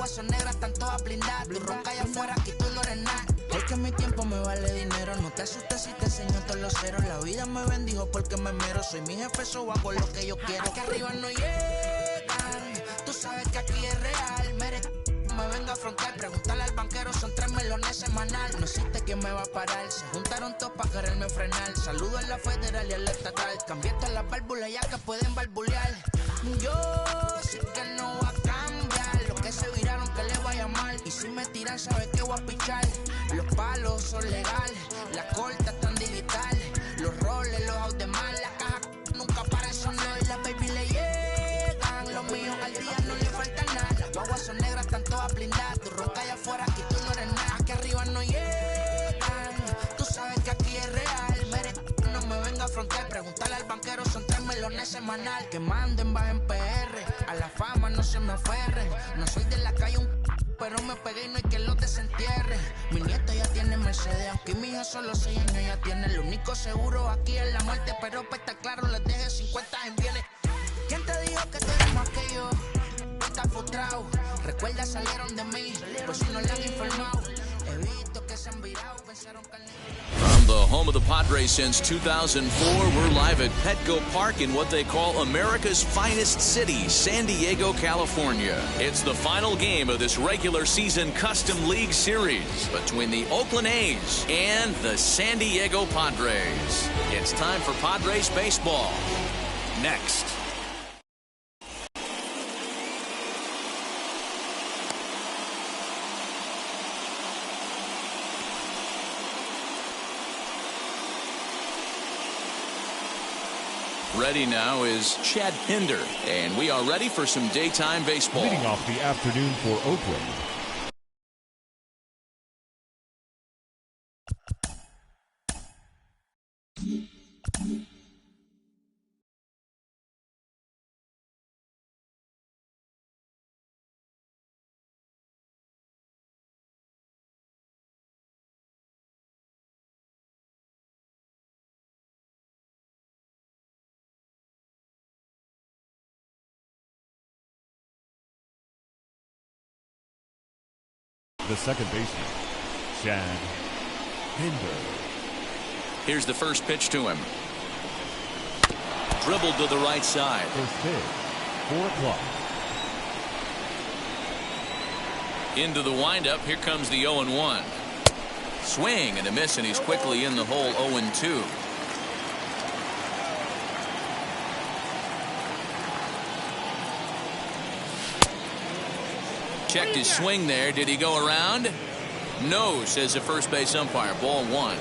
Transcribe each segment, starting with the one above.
guaguas son negras, están todas blindadas. Tu ronca allá afuera, aquí tú no eres nada. Es que mi tiempo me vale dinero. No te asustes si te enseño todos los ceros. La vida me bendijo porque me mero. Soy mi jefe, so hago lo que yo quiero. Aquí arriba no llegan. Tú sabes que aquí es real. Me venga a frontear, preguntarle al banquero, son 3 melones semanal. No existe quien me va a parar, se juntaron todos para quererme frenar. Saludo a la federal y a la estatal, cambié todas las válvulas ya que pueden barbulear. Yo sé que no va a cambiar, los que se viraron que les vaya mal. Y si me tiran sabes que voy a pichar. Los palos son legales, las cortas están digitales. Los roles, los out de mal, la caja nunca para eso no. Y las baby le llegan, los míos al día no le falta nada. Las guaguas son negras, están todas blindadas. Tu ronca allá afuera, aquí tú no eres nada. Aquí arriba no llegan, tú sabes que aquí es real. Mere, no me venga a frontear, preguntarle al banquero, son 3 melones semanal. Que manden, bajen PR, a la fama no se me aferren. No soy de la calle pero me pegué y no hay que los desentierre. Mi nieto ya tiene Mercedes, aunque mi hijo solo 6 años ya tiene. Lo único seguro aquí es la muerte, pero para estar claro les deje 50 en bienes. ¿Quién te dijo que tú eres más que yo? Estás frustrado, recuerda salieron de mí, por si no le han informado. He visto que se han virado, pensaron que From the home of the Padres since 2004, we're live at Petco Park in what they call America's finest city, San Diego, California. It's the final game of this regular season Custom League Series between the Oakland A's and the San Diego Padres. It's time for Padres baseball. Next. Ready now is Chad Pinder, and we are ready for some daytime baseball. Leading off the afternoon for Oakland. The second baseman, Chad Pinder. Here's the first pitch to him. Dribbled to the right side. First pitch, 4 o'clock. Into the windup. Here comes the 0-1. Swing and a miss, and he's quickly in the hole 0-2. Checked his swing there. Did he go around? No, says the first base umpire. Ball 1.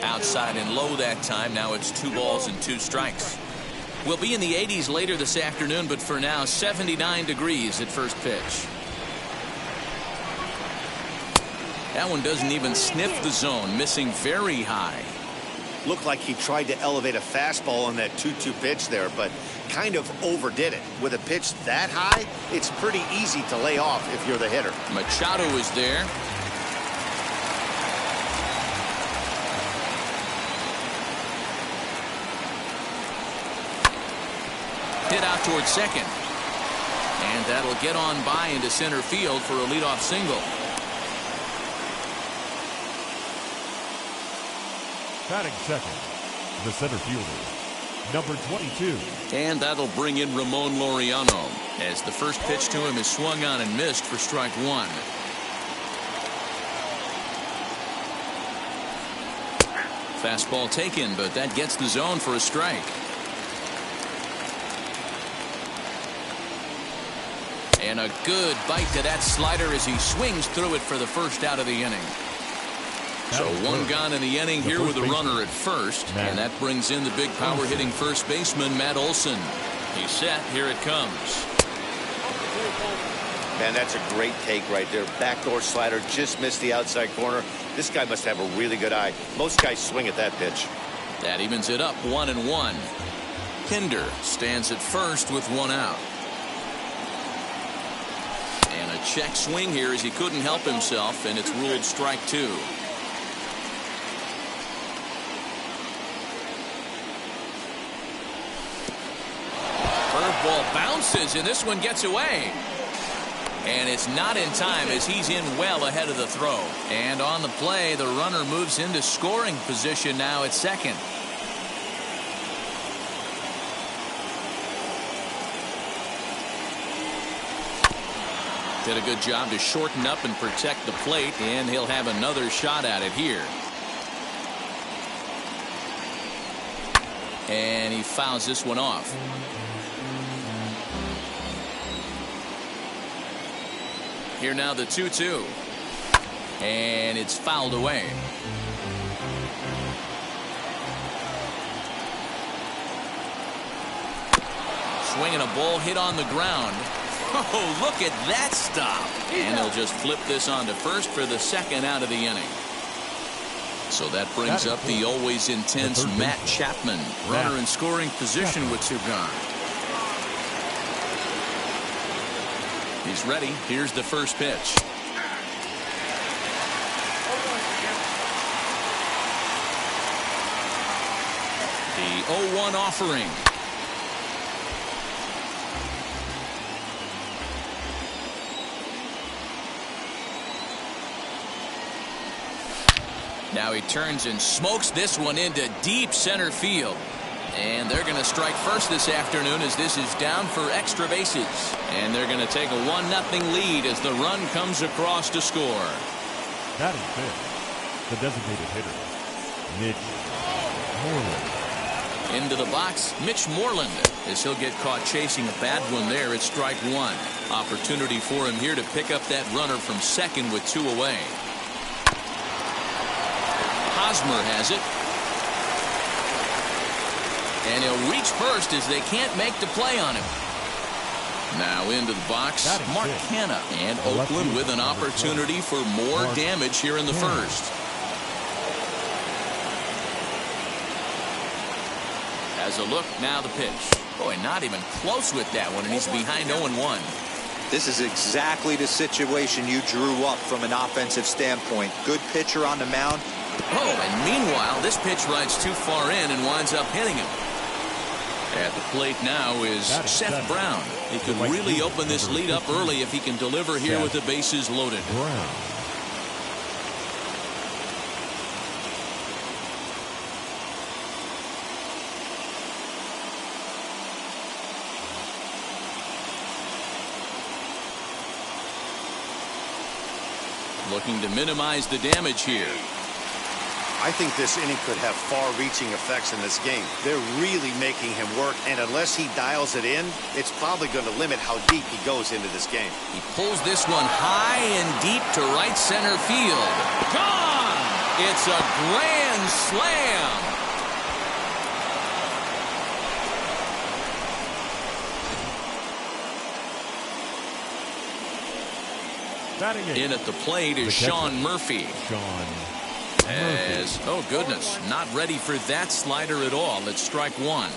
Outside and low that time. Now it's 2 balls and 2 strikes. We'll be in the 80s later this afternoon, but for now 79 degrees at first pitch. That one doesn't even sniff the zone, missing very high. Looked like he tried to elevate a fastball on that 2-2 pitch there, but kind of overdid it. With a pitch that high, it's pretty easy to lay off if you're the hitter. Machado is there. Hit out towards second. And that'll get on by into center field for a leadoff single. Batting second, the center fielder, number 22. And that'll bring in Ramon Laureano as the first pitch to him is swung on and missed for strike 1. Fastball taken, but that gets the zone for a strike. And a good bite to that slider as he swings through it for the first out of the inning. So 1 gone in the inning here with a runner at first. And that brings in the big power hitting first baseman, Matt Olson. He's set. Here it comes. Man, that's a great take right there. Backdoor slider, just missed the outside corner. This guy must have a really good eye. Most guys swing at that pitch. That evens it up 1-1. Pinder stands at first with 1 out. And a check swing here as he couldn't help himself, and it's ruled strike 2. Curveball bounces, and this one gets away. And it's not in time as he's in well ahead of the throw. And on the play, the runner moves into scoring position now at second. Did a good job to shorten up and protect the plate, and he'll have another shot at it here. And he fouls this one off. Here now the 2-2. And it's fouled away. Swinging a ball hit on the ground. Oh, look at that stop. And they'll just flip this on to first for the second out of the inning. So that brings up the always intense Matt Chapman. Runner in scoring position with 2 gone. He's ready. Here's the first pitch. The 0-1 offering. Now he turns and smokes this one into deep center field. And they're going to strike first this afternoon as this is down for extra bases. And they're going to take a 1-0 lead as the run comes across to score. Batting fifth, the designated hitter, Mitch Moreland. Into the box, Mitch Moreland, as he'll get caught chasing a bad one there at strike 1. Opportunity for him here to pick up that runner from second with 2 away. Hosmer has it. And he'll reach first as they can't make the play on him. Now into the box, Mark Hanna, and Oakland with an opportunity for more damage here in the first. Has a look, now the pitch. Boy, not even close with that one, and he's behind 0-1. This is exactly the situation you drew up from an offensive standpoint. Good pitcher on the mound. Oh, and meanwhile, this pitch rides too far in and winds up hitting him. At the plate now is Seth Brown. He could really open this lead up early if he can deliver here with the bases loaded. Looking to minimize the damage here. I think this inning could have far-reaching effects in this game. They're really making him work, and unless he dials it in, it's probably going to limit how deep he goes into this game. He pulls this one high and deep to right center field. Gone! It's a grand slam! In at the plate is Sean Murphy. Oh, goodness, not ready for that slider at all. It's strike 1.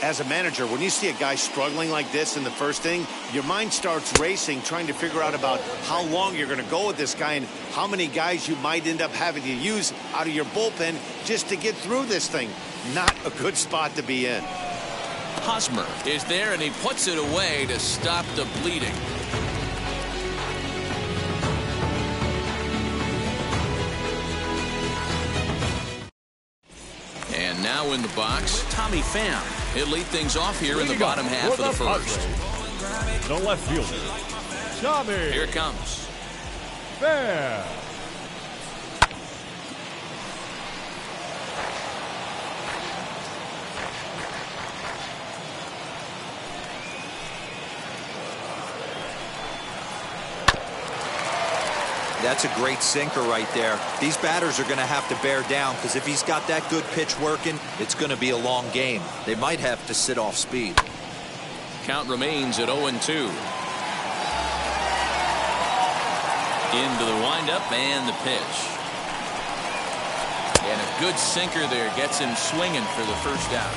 As a manager, when you see a guy struggling like this in the first inning, your mind starts racing, trying to figure out about how long you're going to go with this guy and how many guys you might end up having to use out of your bullpen just to get through this thing. Not a good spot to be in. Hosmer is there, and he puts it away to stop the bleeding. And now in the box, Tommy Pham. He'll lead things off here in the bottom half of the first. The left fielder, Tommy. Here it comes. Pham. That's a great sinker right there. These batters are going to have to bear down because if he's got that good pitch working, it's going to be a long game. They might have to sit off speed. Count remains at 0-2. Into the windup and the pitch. And a good sinker there gets him swinging for the first out.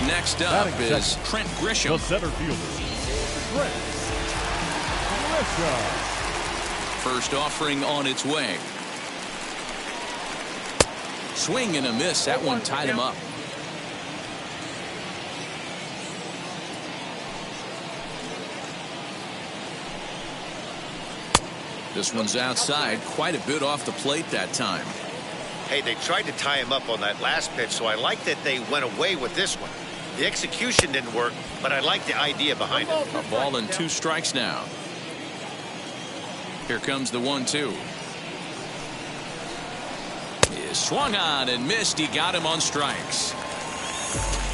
Next up is Trent Grisham. The center fielder, Trent Grisham. First offering on its way. Swing and a miss. That one tied him up. This one's outside, quite a bit off the plate that time. Hey, they tried to tie him up on that last pitch, so I like that they went away with this one. The execution didn't work, but I like the idea behind it. A ball and 2 strikes now. Here comes the 1-2. He is swung on and missed. He got him on strikes.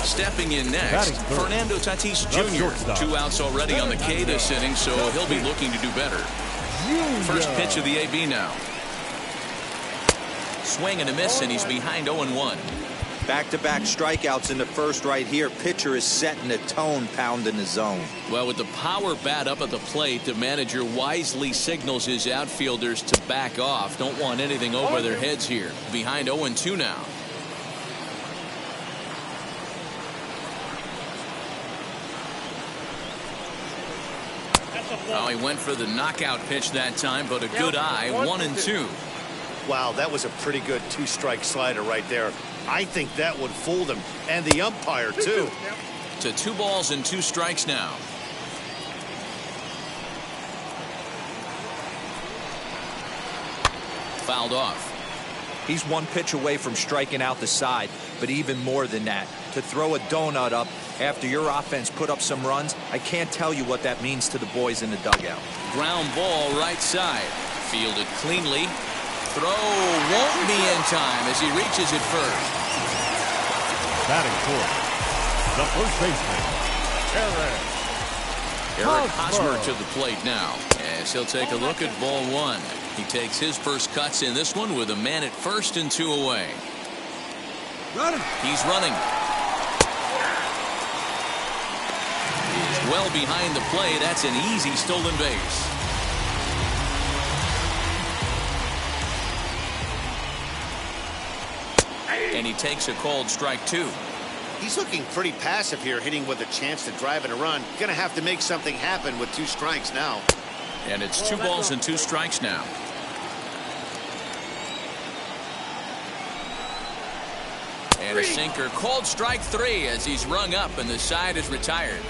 Stepping in next, Fernando Tatis Jr. 2 outs already on the K this inning, so he'll be looking to do better. First pitch of the AB now. Swing and a miss, and he's behind 0-1. Back-to-back strikeouts in the first right here. Pitcher is setting the tone, pounding the zone. Well, with the power bat up at the plate, the manager wisely signals his outfielders to back off. Don't want anything over their heads here. Behind 0-2 now. Oh, he went for the knockout pitch that time, but a good eye. 1-2. Wow, that was a pretty good 2-strike slider right there. I think that would fool them, and the umpire too. To 2 balls and 2 strikes now. Fouled off. He's 1 pitch away from striking out the side, but even more than that, to throw a donut up after your offense put up some runs, I can't tell you what that means to the boys in the dugout. Ground ball right side. Fielded cleanly. Throw won't be in time as he reaches it first. Batting fourth, the first baseman, Eric Hosmer to the plate now, as he'll take a look at ball 1. He takes his first cuts in this one with a man at first and 2 away. He's running. He's well behind the play. That's an easy stolen base. And he takes a called strike 2. He's looking pretty passive here, hitting with a chance to drive and a run. Gonna have to make something happen with 2 strikes now. And it's 2 balls and 2 strikes now. And a sinker, called strike 3 as he's rung up and the side is retired.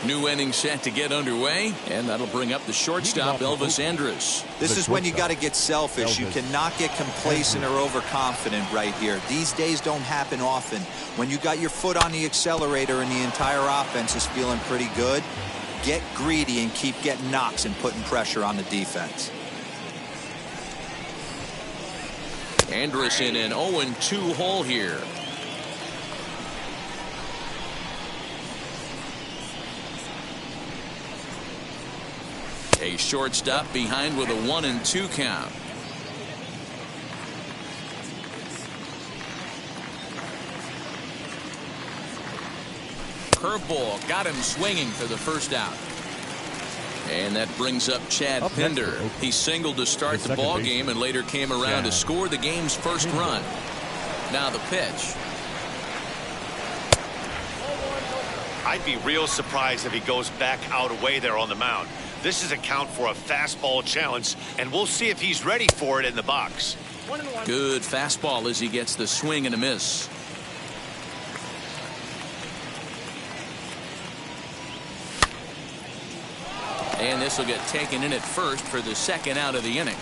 New inning set to get underway, and that'll bring up the shortstop, Elvis Andrus. This is when you got to get selfish. You cannot get complacent or overconfident right here. These days don't happen often. When you got your foot on the accelerator and the entire offense is feeling pretty good, get greedy and keep getting knocks and putting pressure on the defense. Andrus in an 0-2 hole here. A shortstop behind with a 1-2 count. Curveball got him swinging for the first out. And that brings up Chad Pinder. He singled to start the ball game and later came around to score the game's first run. Now the pitch. I'd be real surprised if he goes back out away there on the mound. This is a count for a fastball challenge, and we'll see if he's ready for it in the box. Good fastball as he gets the swing and a miss. And this will get taken in at first for the second out of the inning.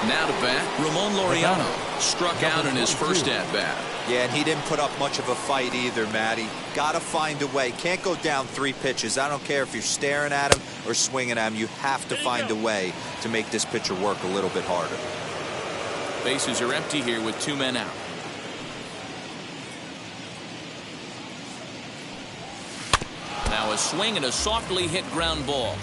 Now to bat, Ramon Laureano struck out in his first at-bat. Yeah, and he didn't put up much of a fight either, Matty. Got to find a way. Can't go down 3 pitches. I don't care if you're staring at him or swinging at him. You have to find a way to make this pitcher work a little bit harder. Bases are empty here with 2 men out. Now a swing and a softly hit ground ball.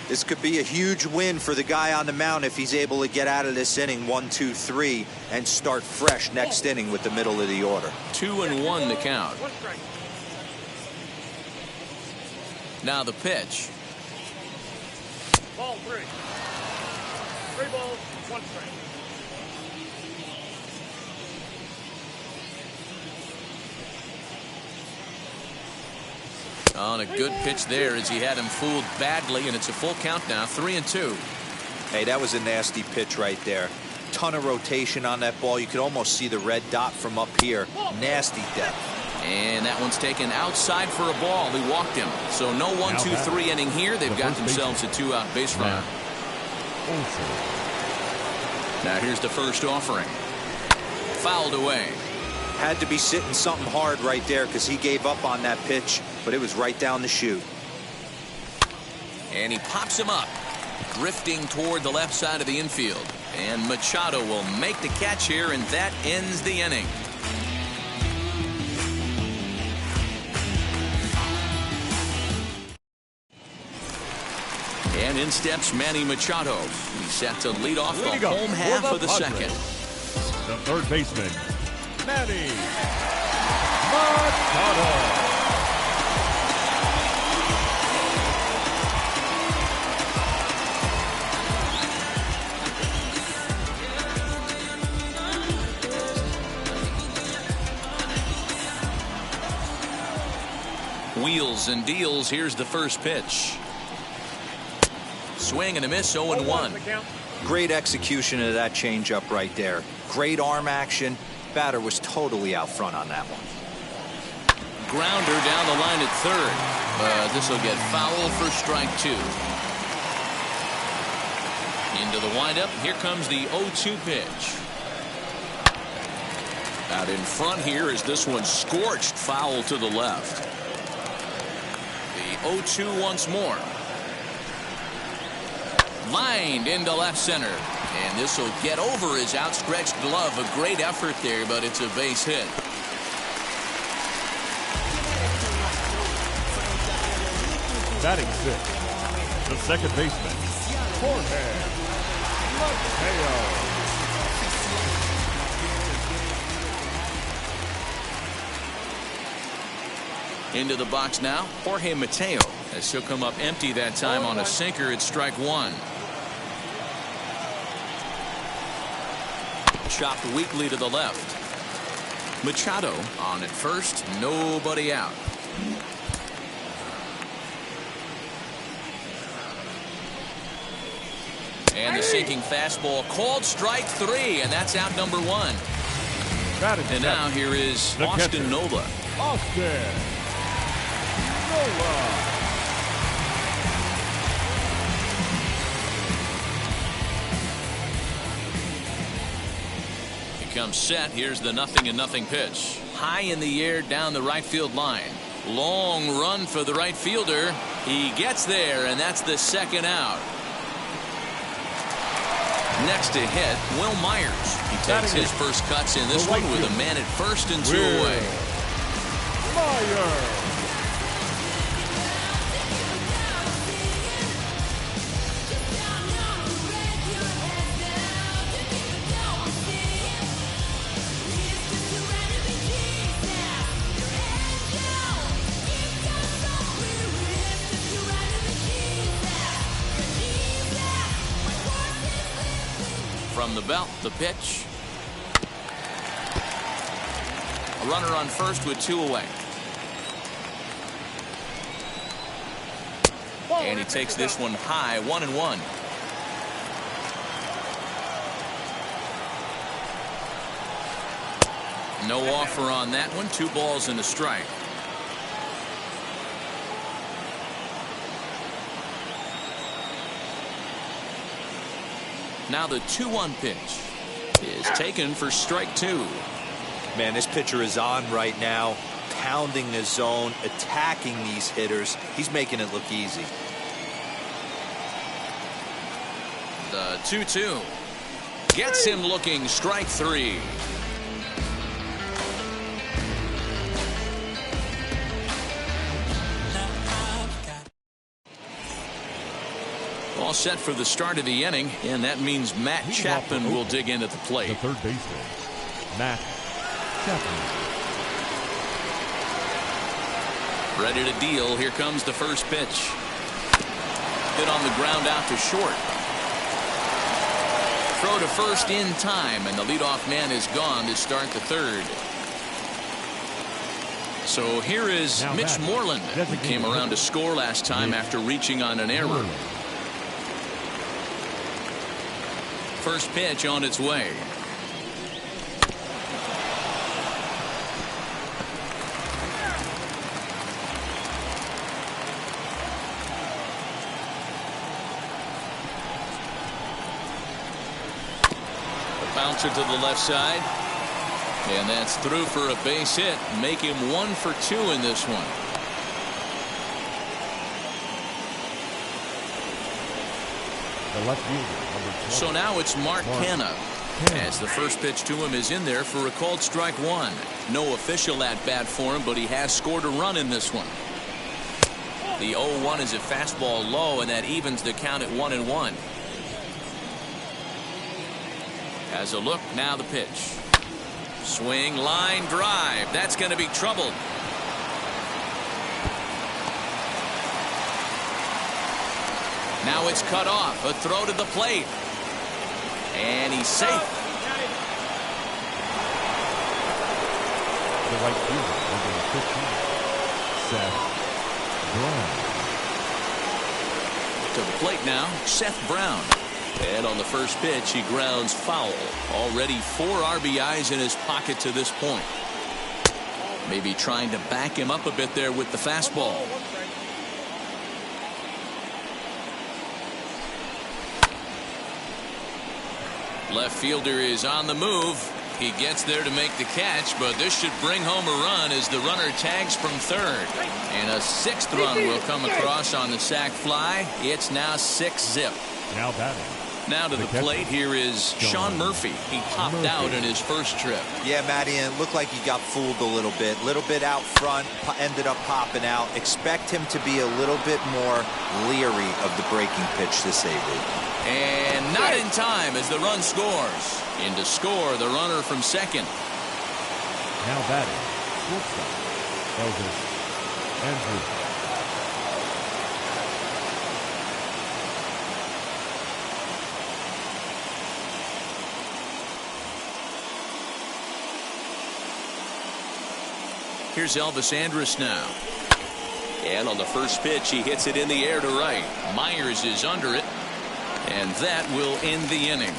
This could be a huge win for the guy on the mound if he's able to get out of this inning 1, 2, 3 and start fresh next inning with the middle of the order. 2-1 the count. Now the pitch. Ball 3. 3 balls, 1 strike. On a good pitch there as he had him fooled badly, and it's a full count now, 3-2. Hey, that was a nasty pitch right there. ton of rotation on that ball. You could almost see the red dot from up here. Nasty depth. And that one's taken outside for a ball. He walked him. So no 1-2-3 inning here. They've got themselves a 2-out base runner. Now here's the first offering. Fouled away. Had to be sitting something hard right there because he gave up on that pitch, but it was right down the chute. And he pops him up, drifting toward the left side of the infield. And Machado will make the catch here, and that ends the inning. And in steps Manny Machado. He's set to lead off the home half of the second. The third baseman, Manny Machado. Wheels and deals. Here's the first pitch. Swing and a miss, 0-1. Great execution of that changeup right there. Great arm action. Batter was totally out front on that one. Grounder down the line at third. This will get foul for strike 2. Into the windup. Here comes the 0-2 pitch. Out in front here is this one scorched foul to the left. The 0-2 once more. Lined into left center. And this will get over his outstretched glove. A great effort there, but it's a base hit. Batting sixth, the second baseman, Jorge Mateo. Into the box now, Jorge Mateo, as he'll come up empty that time on a sinker at strike 1. Chopped weakly to the left. Machado on at first, nobody out. And the sinking fastball called strike 3, and that's out number 1. And now here is Austin Nola. Austin Nola. Comes set. Here's the 0-0 pitch. High in the air down the right field line. Long run for the right fielder. He gets there, and that's the second out. Next to hit, Will Myers. He takes his first cuts in this one with a man at first and 2 away. Myers. From the belt, the pitch. A runner on first with 2 away. And he takes this one high, 1-1. No offer on that one. 2 balls and a strike. Now the 2-1 pitch is taken for strike 2. Man, this pitcher is on right now, pounding the zone, attacking these hitters. He's making it look easy. The 2-2 gets him looking, strike 3. All set for the start of the inning, and that means Matt Chapman will dig in at the plate. The third baseman, Matt Chapman. Ready to deal. Here comes the first pitch. Hit on the ground out to short. Throw to first in time, and the leadoff man is gone to start the third. So here is now Mitch Moreland. Came around to score last time after reaching on an error. first pitch on its way. Bouncer to the left side. And that's through for a base hit. Make him 1 for 2 in this one. The left fielder, number 20. So now it's Mark Canha. As the first pitch to him is in there for a called strike 1. No official at bat for him, but he has scored a run in this one. The 0-1 is a fastball low, and that evens the count at 1-1. Has a look, now the pitch. Swing, line, drive. That's going to be trouble. Now it's cut off. A throw to the plate. And he's safe. The right fielder, number 15, Seth Brown. To the plate now, Seth Brown. And on the first pitch, he grounds foul. Already 4 RBIs in his pocket to this point. Maybe trying to back him up a bit there with the fastball. Left fielder is on the move. He gets there to make the catch, but this should bring home a run as the runner tags from third. And a 6th run will come across on the sac fly. It's now 6-zip. Now batting. Now to the plate, here is Sean Murphy. He popped out in his first trip. Yeah, Matty, and it looked like he got fooled a little bit out front, ended up popping out. Expect him to be a little bit more leery of the breaking pitch this AB. And not in time as the run scores. In to score, the runner from second. Now batting, shortstop, Elvis Andrews. Here's Elvis Andrus now. And on the first pitch, he hits it in the air to right. Myers is under it. And that will end the inning.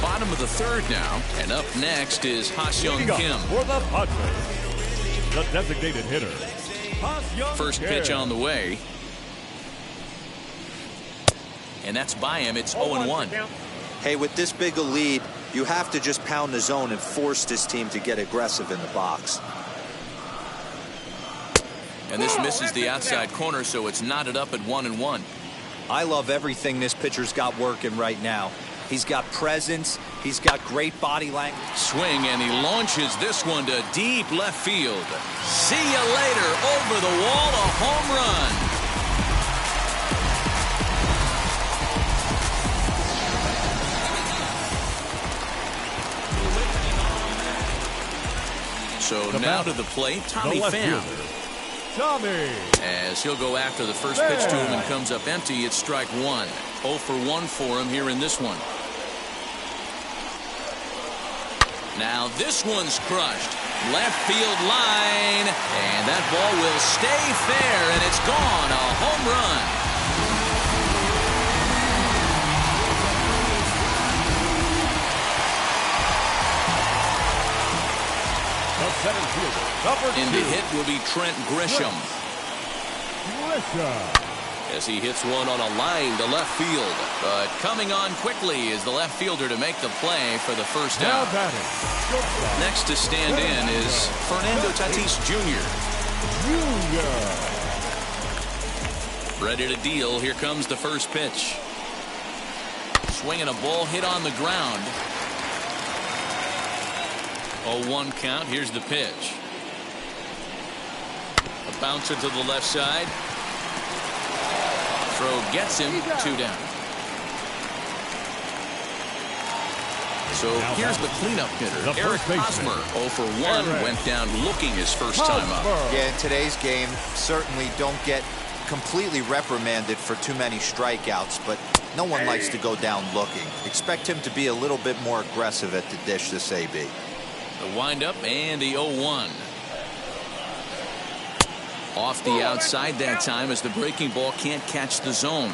Bottom of the third now. And up next is Ha-Seong Kim. For the Padres, the designated hitter, Ha-Seong First Kim. pitch on the way. And that's by him. It's 0-1. Hey, with this big a lead, you have to just pound the zone and force this team to get aggressive in the box. And this misses the outside corner, so it's knotted up at 1-1. I love everything this pitcher's got working right now. He's got presence. He's got great body language. Swing, and he launches this one to deep left field. See you later. Over the wall, a home run. So now to the plate, Tommy Pham. Tommy. As he'll go after the first pitch to him and comes up empty, it's strike 1. 0 for 1 for him here in this one. Now this one's crushed. Left field line. And that ball will stay fair, and it's gone. A home run. And the hit will be Trent Grisham. As he hits one on a line to left field. But coming on quickly is the left fielder to make the play for the first out. Next to stand in is Fernando Tatis Jr. Ready to deal. Here comes the first pitch. Swinging a ball hit on the ground. 0-1 count. Here's the pitch. A bouncer to the left side. Throw gets him. 2 down. So here's the cleanup hitter, Eric Hosmer. 0 for 1. Went down looking his first time up. Yeah, in today's game, certainly don't get completely reprimanded for too many strikeouts, but no one likes to go down looking. Expect him to be a little bit more aggressive at the dish this AB. The windup and the 0-1. Off the outside that time as the breaking ball can't catch the zone.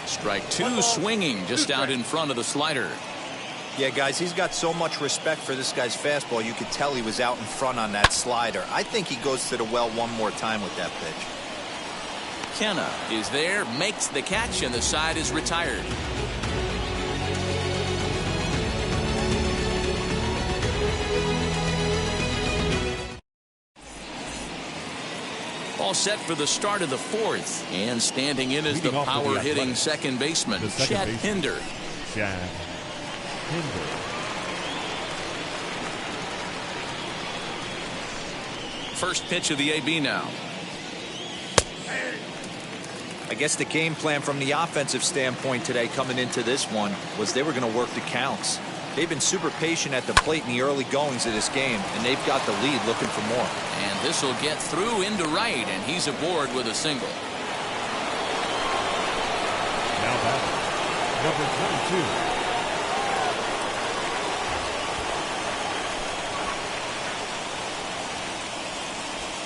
Strike two, swinging just out in front of the slider. Yeah, guys, he's got so much respect for this guy's fastball. You could tell he was out in front on that slider. I think he goes to the well one more time with that pitch. Kenna is there, makes the catch, and the side is retired. All set for the start of the fourth. And standing in is the power-hitting second baseman, Chad Pinder. Chad Pinder. First pitch of the AB now. I guess the game plan from the offensive standpoint today coming into this one was they were going to work the counts. They've been super patient at the plate in the early goings of this game, and they've got the lead looking for more. And this will get through into right, and he's aboard with a single. Now batting, number 22.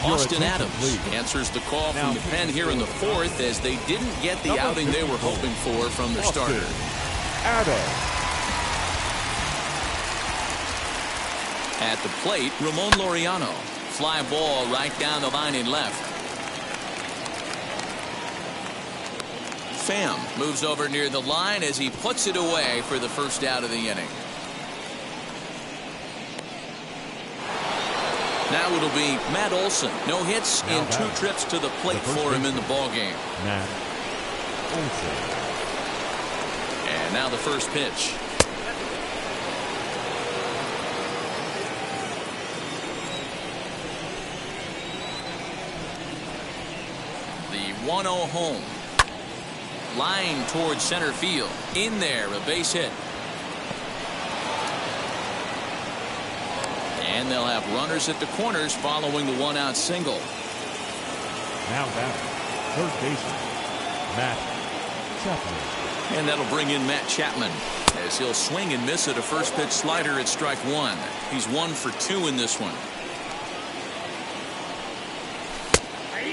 Austin Adams answers the call from the pen here in the fourth as they didn't get the outing they were hoping for from their starter. Adams. At the plate, Ramon Laureano. Fly ball right down the line in left. Pham moves over near the line as he puts it away for the first out of the inning. Now it'll be Matt Olson. No hits in 2 trips to the plate for him in the ballgame. Matt Olson. And now the first pitch. The 1-0 home. Line towards center field. In there, a base hit. And they'll have runners at the corners following the 1-out single. Now batting, third baseman, Matt Chapman. And that'll bring in Matt Chapman as he'll swing and miss at a first pitch slider at strike one. He's 1 for 2 in this one.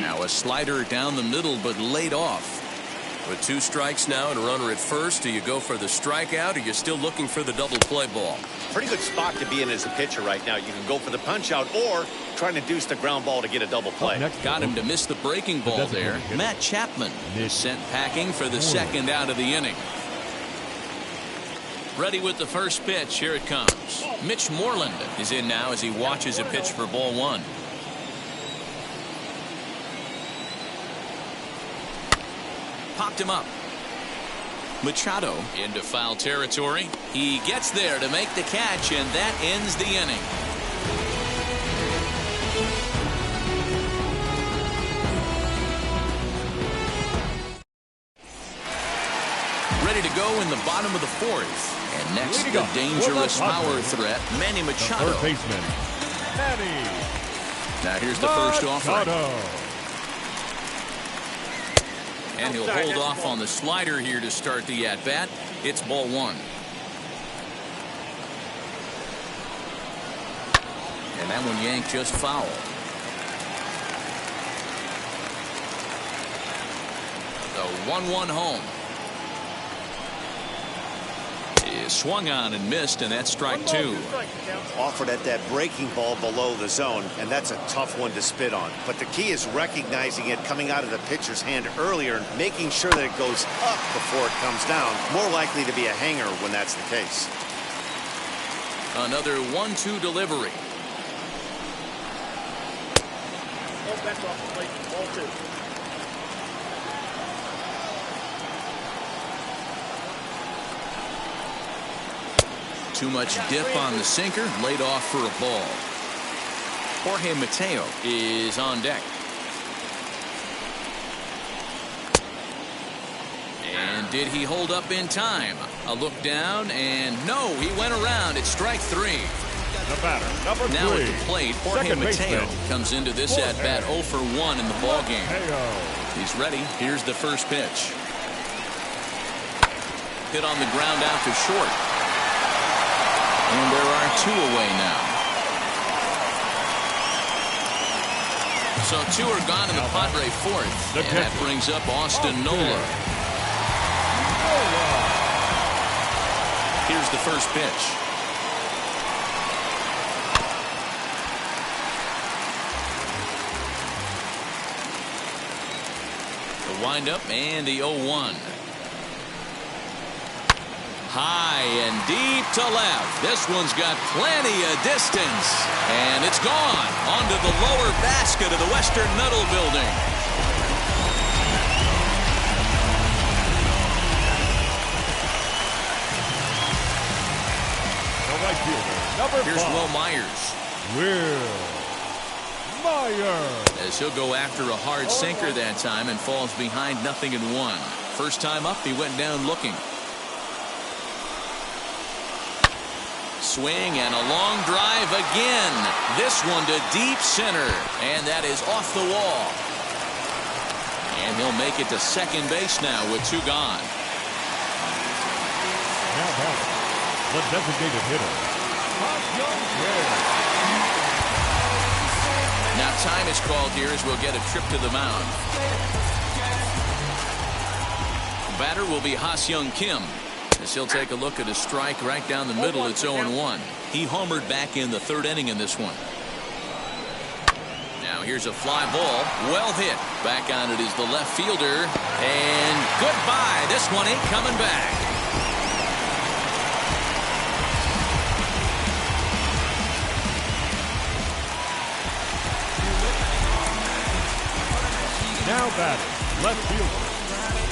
Now a slider down the middle but laid off. With 2 strikes now and a runner at first, do you go for the strikeout or you're still looking for the double play ball? Pretty good spot to be in as a pitcher right now. You can go for the punch out or trying to deuce the ground ball to get a double play. Got him to miss the breaking ball there. Matt Chapman is sent packing for the second out of the inning. Ready with the first pitch. Here it comes. Mitch Moreland is in now as he watches a pitch for ball 1. Popped him up. Machado into foul territory. He gets there to make the catch, and that ends the inning. Ready to go in the bottom of the fourth. And next, the dangerous power threat, Manny Machado. Third baseman, Manny. Now here's the first offering. And he'll hold off on the slider here to start the at-bat. It's ball 1. And that one yanked just foul. The 1-1 home. Is swung on and missed, and that's strike 2. Offered at that breaking ball below the zone, and that's a tough one to spit on. But the key is recognizing it coming out of the pitcher's hand earlier and making sure that it goes up before it comes down. More likely to be a hanger when that's the case. Another 1-2 delivery. Back off the plate. Ball 2. Too much dip on the sinker, laid off for a ball. Jorge Mateo is on deck. And did he hold up in time? A look down, and no, he went around. It's strike 3. The batter, number 3. Now at the plate, Jorge Mateo comes into this at-bat 0 for 1 in the ballgame. He's ready. Here's the first pitch. Hit on the ground out to short. And there are 2 away now. So 2 are gone in the Padre fourth. And that brings up Austin Nola. Here's the first pitch. The windup and the 0-1. High and deep to left. This one's got plenty of distance. And it's gone onto the lower basket of the Western Metal Building. The right fielder, number 5. Here's Will Myers. Will Myers. As he'll go after a hard sinker that time and falls behind 0-1. First time up, he went down looking. Swing and a long drive again. This one to deep center. And that is off the wall. And he'll make it to second base now with 2 gone. Now back, the designated hitter. Now time is called here as we'll get a trip to the mound. Batter will be Ha-Seong Kim. As he'll take a look at a strike right down the middle. It's 0-1. He homered back in the 3rd inning in this one. Now here's a fly ball. Well hit. Back on it is the left fielder. And goodbye. This one ain't coming back. Now batting, left fielder,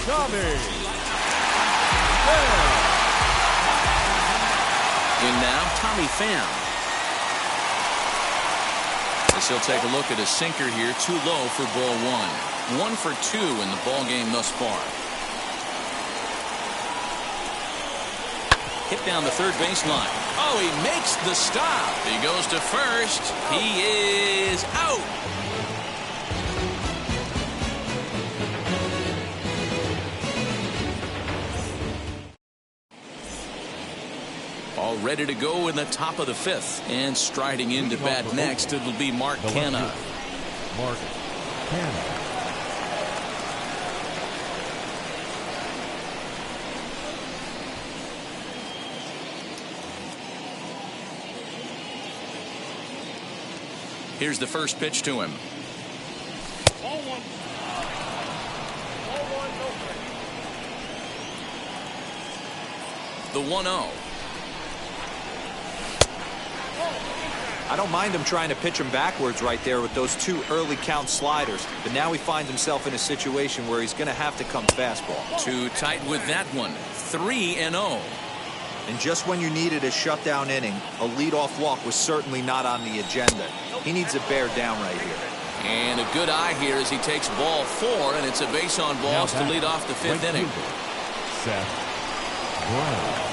Tommy. In now, Tommy Pham. As he'll take a look at a sinker here, too low for ball 1. 1 for 2 in the ball game thus far. Hit down the third baseline. Oh, he makes the stop. He goes to first. He is out. All ready to go in the top of the 5th. And striding into bat next, it'll be Mark Canha. Mark Canha. Here's the first pitch to him. Ball 1. Ball 1, no. The 1-0. I don't mind him trying to pitch him backwards right there with those 2 early count sliders. But now he finds himself in a situation where he's going to have to come fastball. Too tight with that one. 3-0. And just when you needed a shutdown inning, a leadoff walk was certainly not on the agenda. He needs to bear down right here. And a good eye here as he takes ball 4, and it's a base on balls to lead off the 5th inning. Seth Brown.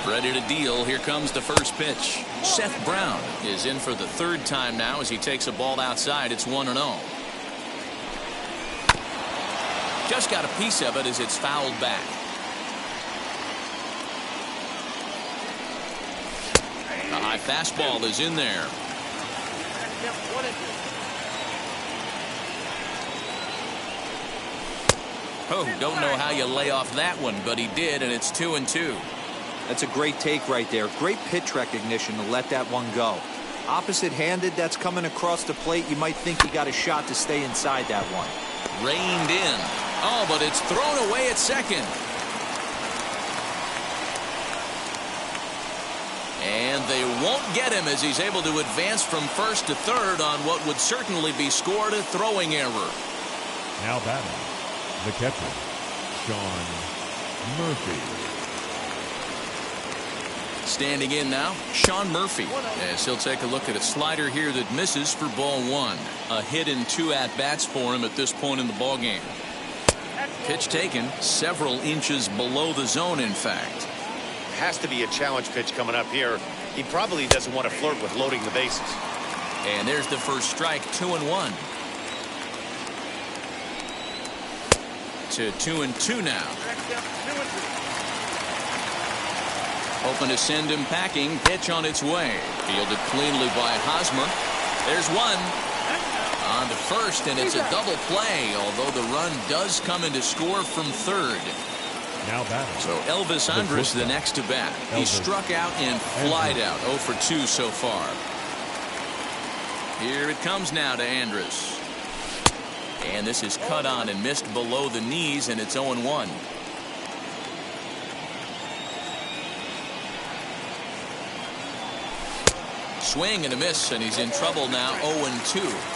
Ready to deal. Here comes the first pitch. Seth Brown is in for the 3rd time now as he takes a ball outside. It's 1-0. Just got a piece of it as it's fouled back. The high fastball is in there. Oh, don't know how you lay off that one, but he did, and it's 2-2. That's a great take right there. Great pitch recognition to let that one go. Opposite-handed, that's coming across the plate. You might think he got a shot to stay inside that one. Reined in. Oh, but it's thrown away at second. And they won't get him as he's able to advance from first to third on what would certainly be scored a throwing error. Now batting, the catcher, Sean Murphy. Standing in now, Sean Murphy, as he'll take a look at a slider here that misses for ball 1. A hit in 2 at-bats for him at this point in the ball game. Pitch taken several inches below the zone, in fact. Has to be a challenge pitch coming up here. He probably doesn't want to flirt with loading the bases. And there's the first strike, 2-1. To 2-2 now. Hoping to send him packing. Pitch on its way. Fielded cleanly by Hosmer. There's one. On to first, and it's a double play, although the run does come into score from third. Now batting. So Elvis Andrus the next to bat. He struck out and flied out. 0 for 2 so far. Here it comes now to Andrus. And this is cut on and missed below the knees, and it's 0-1. Swing and a miss, and he's in trouble now. 0-2.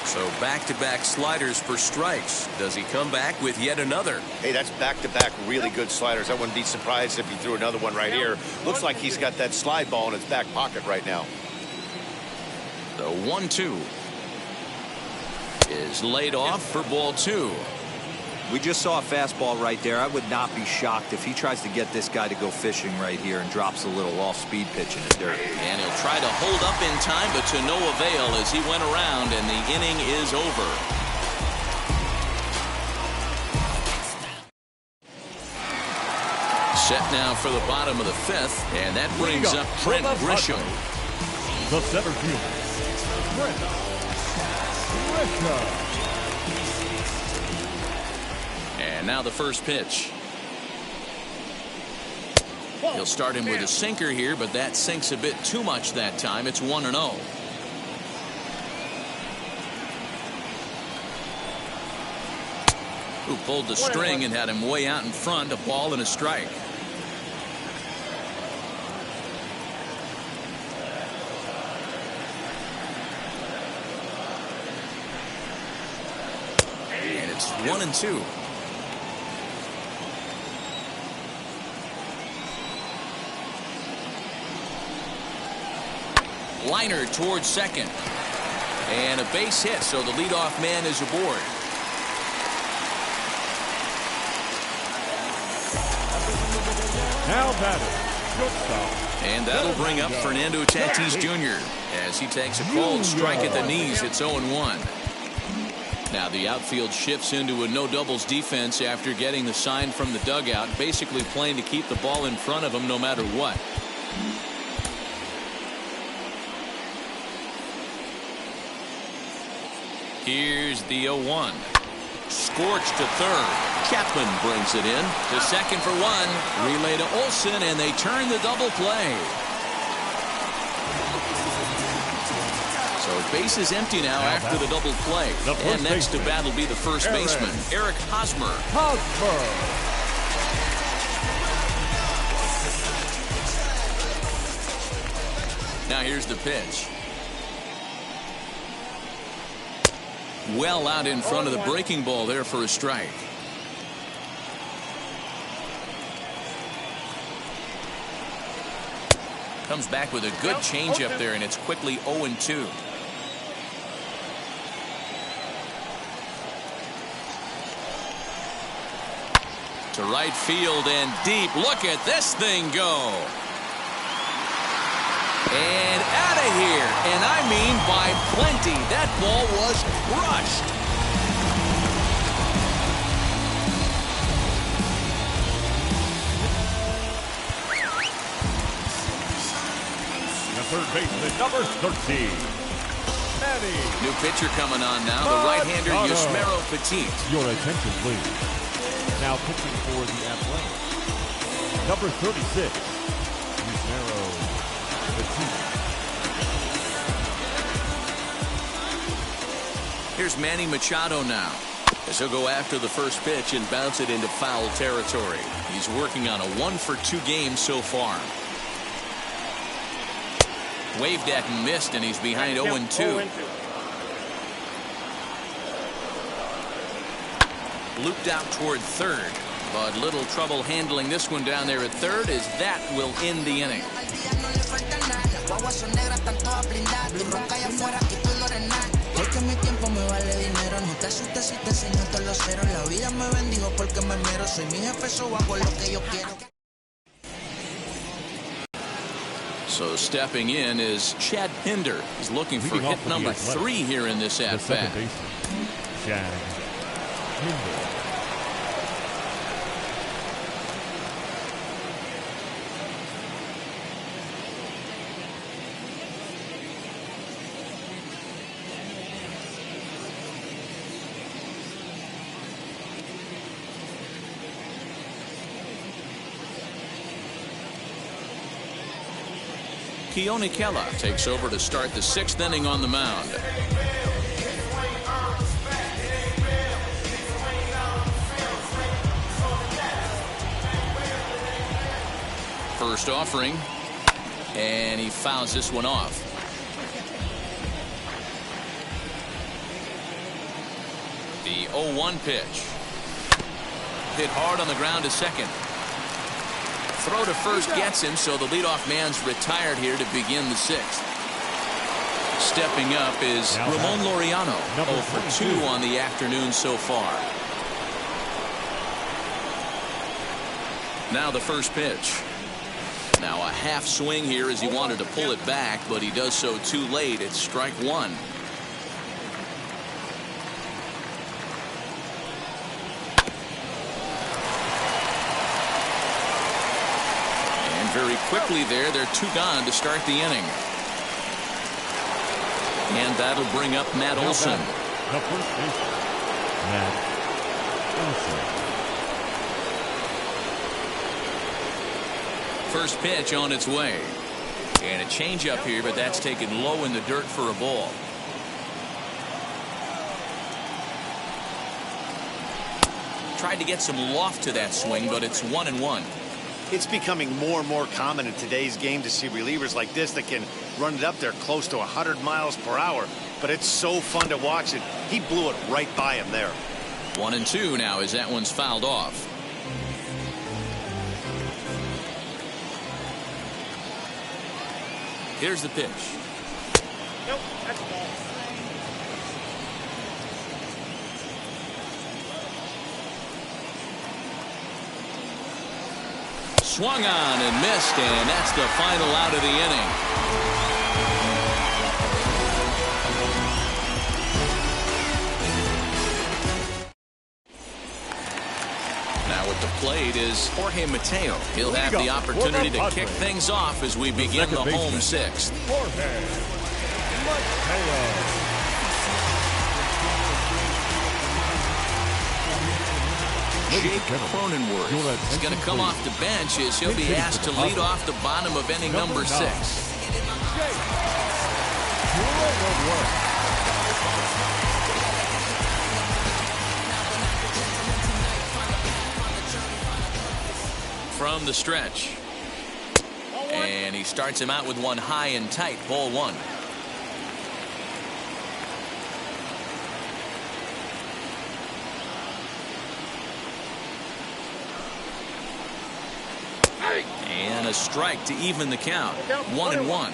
So back-to-back sliders for strikes. Does he come back with yet another? Hey, that's back-to-back really good sliders. I wouldn't be surprised if he threw another one right here. Looks like he's got that slide ball in his back pocket right now. The 1-2 is laid off for ball 2. We just saw a fastball right there. I would not be shocked if he tries to get this guy to go fishing right here and drops a little off-speed pitch in the dirt. And he'll try to hold up in time, but to no avail as he went around, and the inning is over. Set now for the bottom of the 5th, and that brings up Trent Grisham. The center fielder, Trent Grisham. And now the first pitch. He'll start him with a sinker here, but that sinks a bit too much that time. It's 1-0. Who pulled the string and had him way out in front. A ball and a strike. And it's 1-2. Liner towards second. And a base hit, so the leadoff man is aboard. Now batting, shortstop. And that'll bring up Fernando Tatis Jr. as he takes a called strike at the knees. It's 0-1. Now the outfield shifts into a no doubles defense after getting the sign from the dugout, basically playing to keep the ball in front of him no matter what. Here's the 0-1. Scorched to third. Chapman brings it in to second for one. Relay to Olsen, and they turn the double play. So base is empty now after the double play. And next to bat will be the first baseman, Eric Hosmer. Now here's the pitch. Well out in front of the breaking ball there for a strike. Comes back with a good changeup there, and it's quickly 0-2. To right field and deep. Look at this thing go. And out of here. And I mean by plenty. That ball was crushed. The third baseman, number 13. Manny. New pitcher coming on now. The right-hander Yusmeiro Petit. Your attention, please. Now pitching for the Athletics, number 36, Yusmeiro Petit. Here's Manny Machado now, as he'll go after the first pitch and bounce it into foul territory. He's working on a 1-for-2 game so far. Waved at and missed, and he's behind 0-2. Looped out toward third, but little trouble handling this one down there at third, as that will end the inning. So stepping in is Chad Pinder. He's looking for hit number 3 here in this at-bat. Chad Pinder. Keonikela takes over to start the 6th inning on the mound. First offering, and he fouls this one off. The 0-1 pitch. Hit hard on the ground to second. Throw to first gets him, so the leadoff man's retired here to begin the 6th. Stepping up is Ramon Laureano, 0 for 2 on the afternoon so far. Now the first pitch. Now a half swing here as he wanted to pull it back, but he does so too late. It's strike 1. And very quickly they're 2 gone to start the inning. And that'll bring up Matt Olson. The first baseman, Matt Olson. First pitch on its way. And a changeup here, but that's taken low in the dirt for a ball. Tried to get some loft to that swing, but it's 1-1. It's becoming more and more common in today's game to see relievers like this that can run it up there close to 100 miles per hour. But it's so fun to watch it. He blew it right by him there. 1-2 now as that one's fouled off. Here's the pitch. Nope, that's a ball. Swung on and missed, and that's the final out of the inning. Now at the plate is Jorge Mateo. He'll have the opportunity to kick things off as we begin the home 6th. Jorge Mateo. Jake Cronenworth is going to come off the bench as he'll be asked to lead off the bottom of inning number 6. From the stretch. And he starts him out with one high and tight, ball 1. And a strike to even the count. 1-1.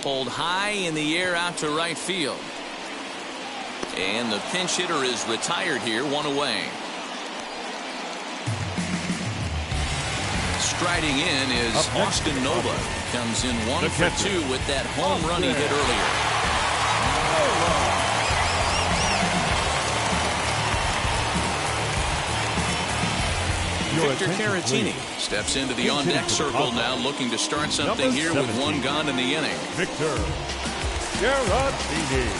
Pulled high in the air out to right field. And the pinch hitter is retired here, 1 away. Striding in is Austin Nova. Comes in 1 for 2 with that home run he hit earlier. Victor Caratini steps into the on-deck circle now, looking to start something here with 1 gone in the inning. Victor Caratini.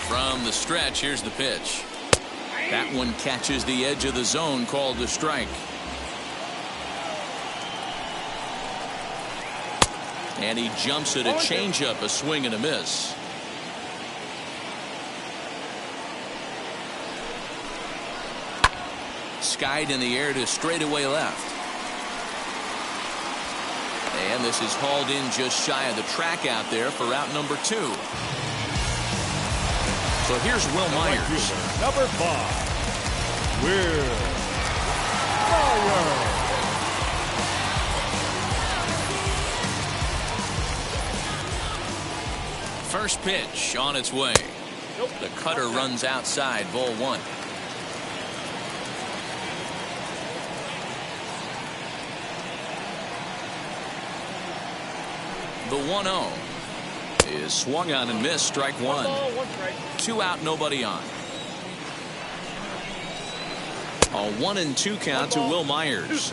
From the stretch, here's the pitch. That one catches the edge of the zone, called a strike. And he jumps at a changeup, a swing and a miss. Skied in the air to straightaway left. And this is hauled in just shy of the track out there for out number 2. So here's Will Myers. Number 5. Will Myers. First pitch on its way. The cutter runs outside, ball 1. The 1-0 is swung on and missed, strike 1. 2 out, nobody on. A 1-2 count to Will Myers.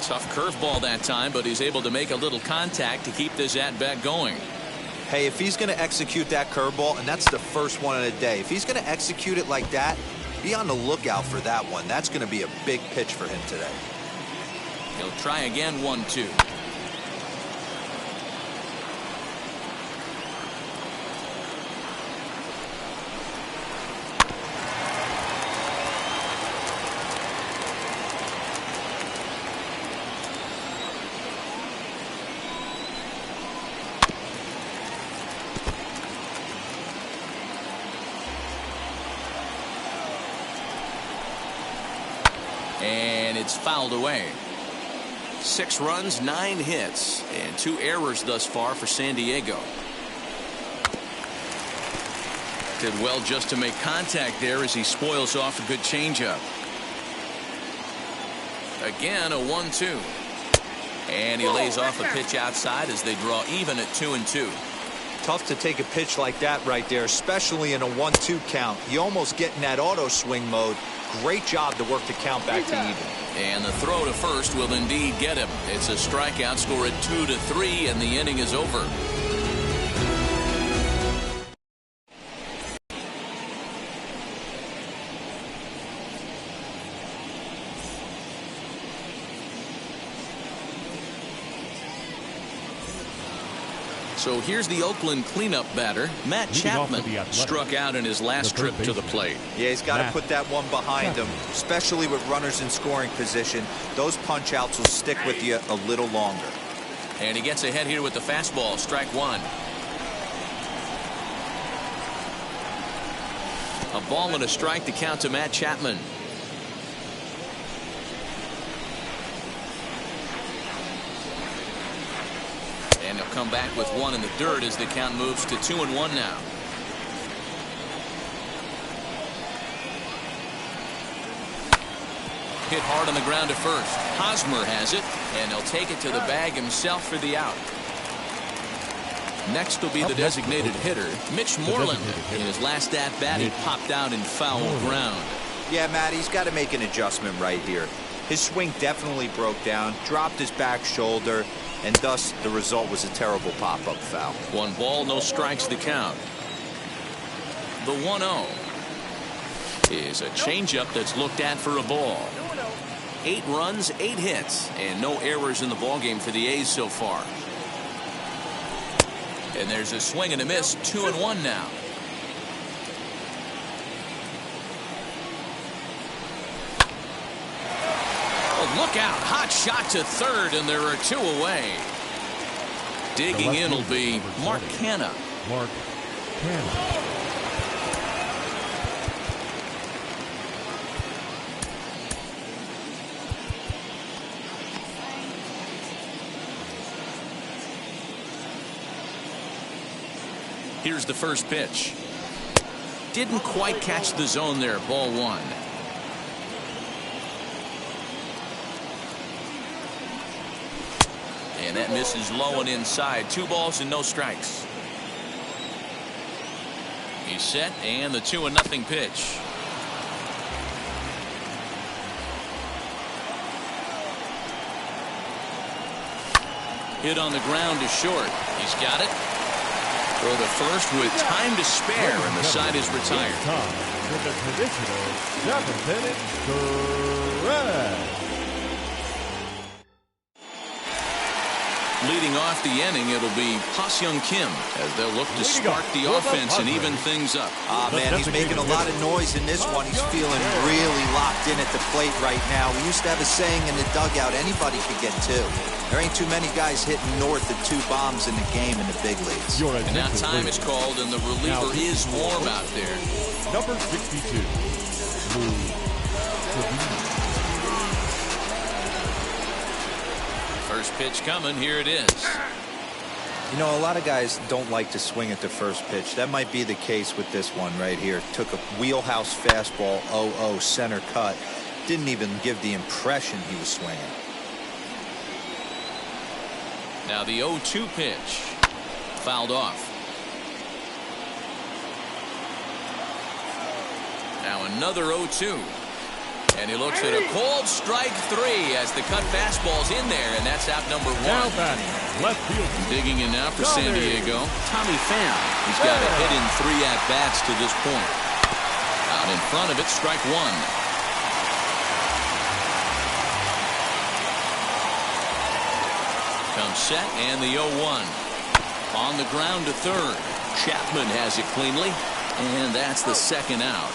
Tough curveball that time, but he's able to make a little contact to keep this at-bat going. Hey, if he's going to execute that curveball, and that's the first one of the day, if he's going to execute it like that, be on the lookout for that one. That's going to be a big pitch for him today. He'll try again, 1-2. And it's fouled away. 6 runs, 9 hits, and 2 errors thus far for San Diego. Did well just to make contact there as he spoils off a good changeup. Again, a 1-2. And he lays off a pitch outside as they draw even at 2-2. Tough to take a pitch like that right there, especially in a 1-2 count. You almost get in that auto swing mode. Great job to work the count back to even. And the throw to first will indeed get him. It's a strikeout, score at 2-3, and the inning is over. So here's the Oakland cleanup batter, Matt Chapman, struck out in his last trip to the plate. Yeah, he's got to put that one behind him, especially with runners in scoring position. Those punch outs will stick with you a little longer. And he gets ahead here with the fastball, strike 1. A ball and a strike to count to Matt Chapman. And he'll come back with 1 in the dirt as the count moves to 2-1 now. Hit hard on the ground to first. Hosmer has it, and he'll take it to the bag himself for the out. Next will be the designated hitter, Mitch Moreland. In his last at-bat, he popped out in foul ground. Yeah, Matt, he's got to make an adjustment right here. His swing definitely broke down, dropped his back shoulder, and thus the result was a terrible pop-up foul. 1 ball, no strikes the count. The 1-0 is a changeup that's looked at for a ball. 8 runs, 8 hits, and no errors in the ballgame for the A's so far. And there's a swing and a miss, 2-1 now. Look out, hot shot to third, and there are 2 away. Digging in will be Mark Canha. Mark Canha. Here's the first pitch. Didn't quite catch the zone there, ball 1. And that misses low and inside. 2 balls and no strikes. He's set, and the 2-0 pitch. Hit on the ground to short. He's got it. Throw to first with time to spare, and the side is retired. From the traditional 7th inning stretch. Leading off the inning, it'll be Pa-Seung Kim as they'll look to spark the offense and even things up. Man, he's making a lot of noise in this one. He's feeling really locked in at the plate right now. We used to have a saying in the dugout, anybody could get 2. There ain't too many guys hitting north of 2 bombs in the game in the big leagues. And now time is called, and the reliever is warm out there. Number 62. First pitch coming. Here it is. You know, a lot of guys don't like to swing at the first pitch. That might be the case with this one right here. Took a wheelhouse fastball, 0-0 center cut. Didn't even give the impression he was swinging. Now the 0-2 pitch. Fouled off. Now another 0-2. And he looks at a cold strike 3 as the cut fastball's in there, and that's out number 1. Now batting, left field. Digging in now for San Diego, Tommy Pham. He's got a hit in 3 at-bats to this point. Out in front of it, strike 1. Comes set, and the 0-1. On the ground to third. Chapman has it cleanly, and that's the second out.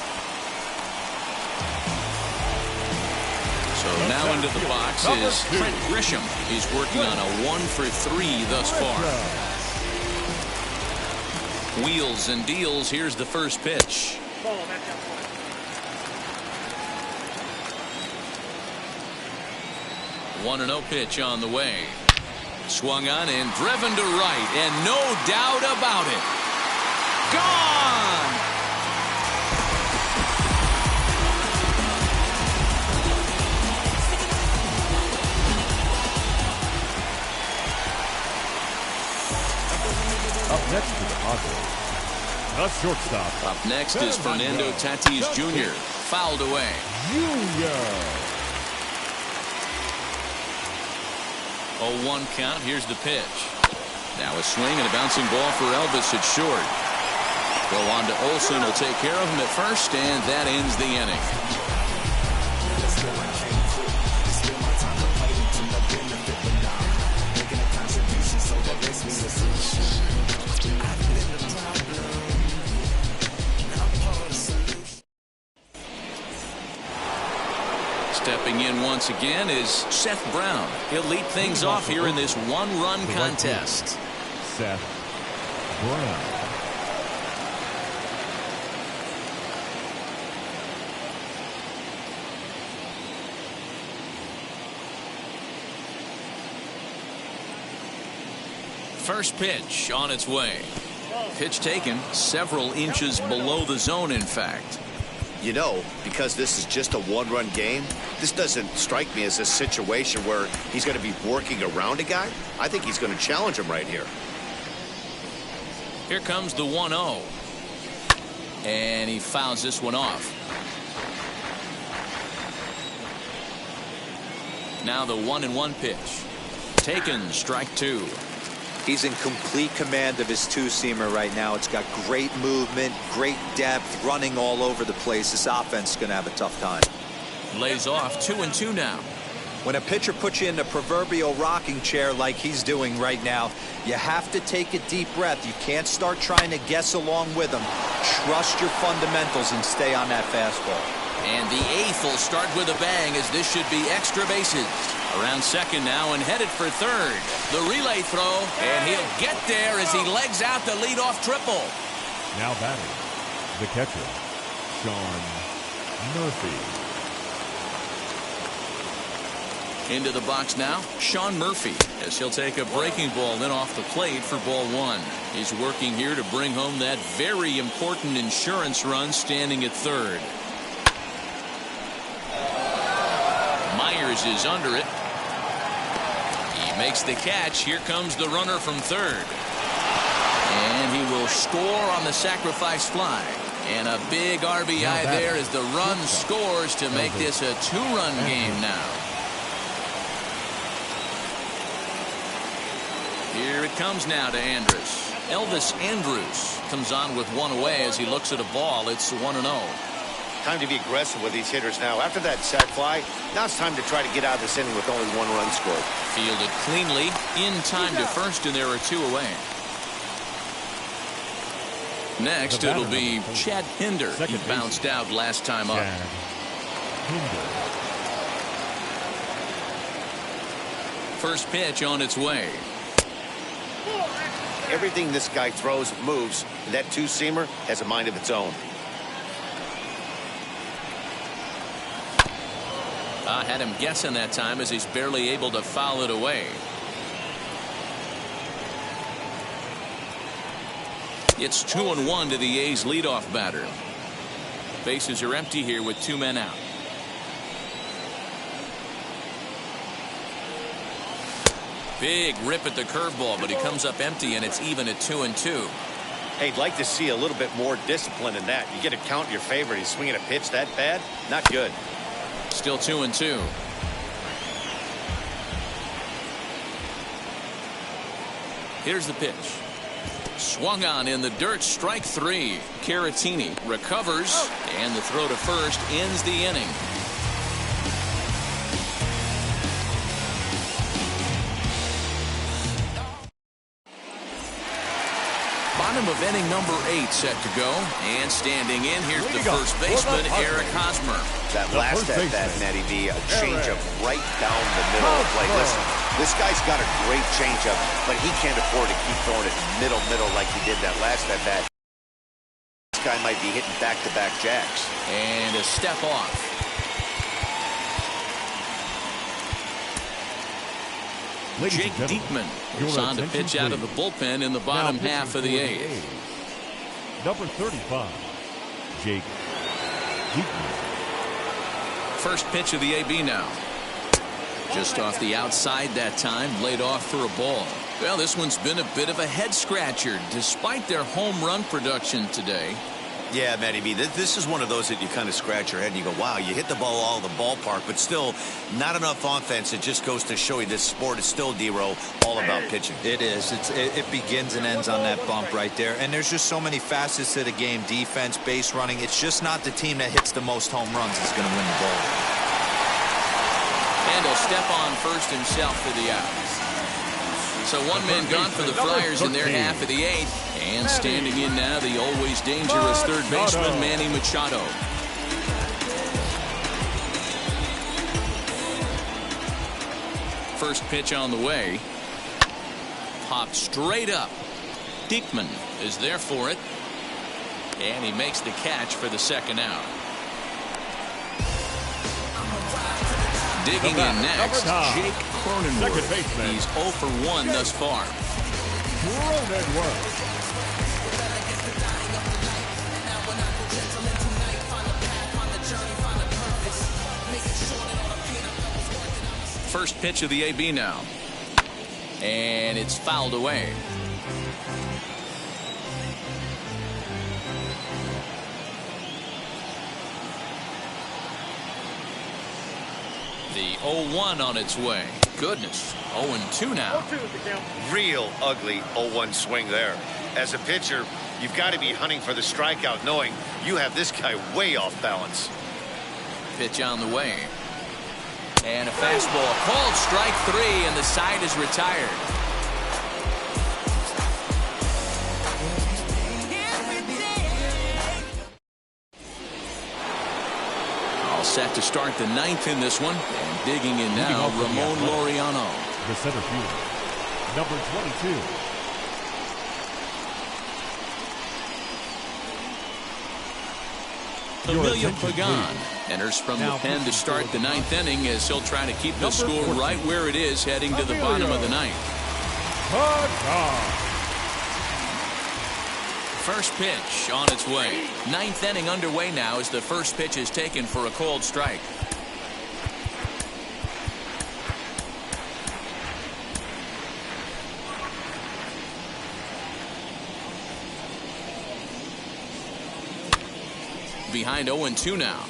So now into the box is Trent Grisham. He's working on a 1-for-3 thus far. Wheels and deals. Here's the first pitch. 1-0 pitch on the way. Swung on and driven to right, and no doubt about it. Gone! Up next to the Padres, the shortstop. Up next is Fernando Tatis Jr. Fouled away. Junior. 0-1 count. Here's the pitch. Now a swing and a bouncing ball for Elvis at short. Go on to Olsen. Will take care of him at first, and that ends the inning. Stepping in once again is Seth Brown. He'll lead things off here in this one-run contest. Seth Brown. First pitch on its way. Pitch taken several inches below the zone, in fact. You know, because this is just a one-run game, this doesn't strike me as a situation where he's going to be working around a guy. I think he's going to challenge him right here. Here comes the 1-0. And he fouls this one off. Now the 1-1 pitch. Taken, strike 2. He's in complete command of his two-seamer right now. It's got great movement, great depth, running all over the place. This offense is going to have a tough time. Lays off 2-2 now. When a pitcher puts you in the proverbial rocking chair like he's doing right now, you have to take a deep breath. You can't start trying to guess along with him. Trust your fundamentals and stay on that fastball. And the 8th will start with a bang, as this should be extra bases. Around second now and headed for third. The relay throw, and he'll get there as he legs out the leadoff triple. Now batting, the catcher, Sean Murphy. Into the box now, Sean Murphy, as he'll take a breaking ball in off the plate for ball 1. He's working here to bring home that very important insurance run, standing at third. Myers is under it. He makes the catch. Here comes the runner from third. And he will score on the sacrifice fly. And a big RBI there as the run scores to make this a 2-run game now. Here it comes now to Andrus. Elvis Andrus comes on with one away as he looks at a ball. It's 1-0. Time to be aggressive with these hitters now. After that sac fly, now it's time to try to get out of this inning with only 1 run scored. Fielded cleanly, in time to first, and there are 2 away. Next, it'll be Chad Pinder. He bounced out last time up. First pitch on its way. Everything this guy throws moves. That two-seamer has a mind of its own. Had him guessing that time as he's barely able to foul it away. It's 2-1 to the A's leadoff batter. Bases are empty here with 2 men out. Big rip at the curveball, but he comes up empty, and it's even at 2-2. Hey, I'd like to see a little bit more discipline in that. You get a count in your favor. He's swinging a pitch that bad? Not good. Still 2-2. Here's the pitch. Swung on in the dirt, strike 3. Caratini recovers, and the throw to first ends the inning. Bottom of inning number 8 set to go, and standing in, here's the first baseman, Eric Hosmer. That last at bat, Matty V, a changeup right down the middle of the plate. Listen, this guy's got a great changeup, but he can't afford to keep throwing it middle like he did that last at bat. This guy might be hitting back-to-back jacks. And a step off. Jake Diekman is on to pitch out of the bullpen in the bottom half of the 8th. Number 35, Jake Diekman. First pitch of the AB now. Just off the outside that time, laid off for a ball. Well, this one's been a bit of a head scratcher despite their home run production today. Yeah, Matty B, this is one of those that you kind of scratch your head and you go, wow, you hit the ball all the ballpark, but still not enough offense. It just goes to show you this sport is still, D-Row, all about pitching. It is. It begins and ends on that bump right there. And there's just so many facets to the game. Defense, base running. It's just not the team that hits the most home runs that's going to win the ball. And he'll step on first himself for the out. So one man gone for the Friars in their half of the 8th. And standing in now, the always dangerous third baseman, Manny Machado. First pitch on the way. Popped straight up. Diekman is there for it. And he makes the catch for the second out. Digging in next, Jake Cronenworth. He's 0 for 1 thus far. First pitch of the AB now. And it's fouled away. The 0-1 on its way. Goodness. 0-2 now. Real ugly 0-1 swing there. As a pitcher, you've got to be hunting for the strikeout, knowing you have this guy way off balance. Pitch on the way. And a fastball called strike 3, and the side is retired. Set to start the 9th in this one. And digging in now, Ramon Laureano. The center fielder, number 22. Emilio Pagan enters from the pen to start the 9th inning as he'll try to keep the score right where it is heading to the bottom of the 9th. First pitch on its way. 9th inning underway now as the first pitch is taken for a cold strike. Behind 0-2 now.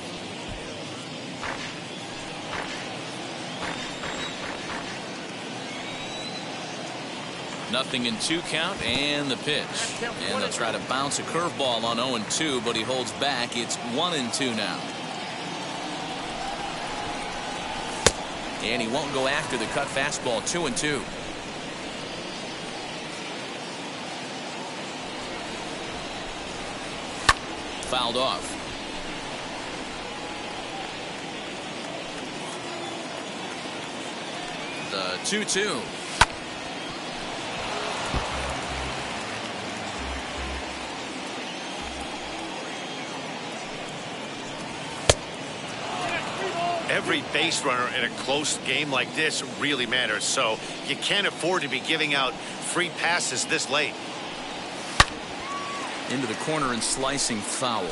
Nothing in 2 count, and the pitch. And they'll try to bounce a curveball on 0-2, but he holds back. It's 1-2 now. And he won't go after the cut fastball. 2-2. Fouled off. The 2-2. Every base runner in a close game like this really matters, so you can't afford to be giving out free passes this late. Into the corner and slicing foul.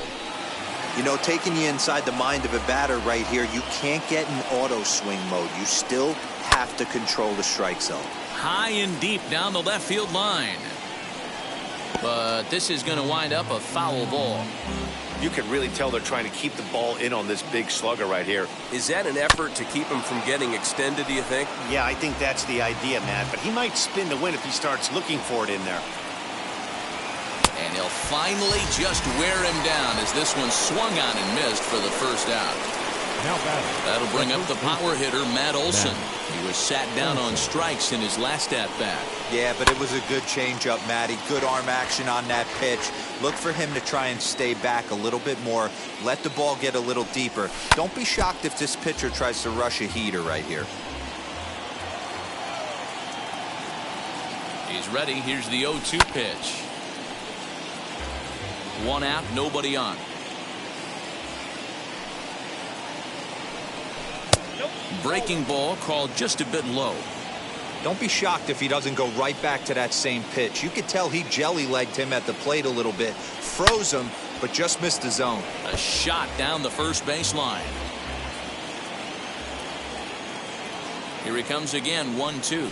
You know, taking you inside the mind of a batter right here, you can't get in auto swing mode. You still have to control the strike zone. High and deep down the left field line. But this is going to wind up a foul ball. You can really tell they're trying to keep the ball in on this big slugger right here. Is that an effort to keep him from getting extended, do you think? Yeah, I think that's the idea, Matt. But he might spin to win if he starts looking for it in there. And he'll finally just wear him down as this one swung on and missed for the first out. Now that'll bring up the power hitter, Matt Olson. He was sat down on strikes in his last at-bat. Yeah, but it was a good changeup, Matty. Good arm action on that pitch. Look for him to try and stay back a little bit more. Let the ball get a little deeper. Don't be shocked if this pitcher tries to rush a heater right here. He's ready. Here's the 0-2 pitch. One out, nobody on. Breaking ball called just a bit low. Don't be shocked if he doesn't go right back to that same pitch. You could tell he jelly-legged him at the plate a little bit, froze him, but just missed the zone. A shot down the first base line. Here he comes again, 1-2.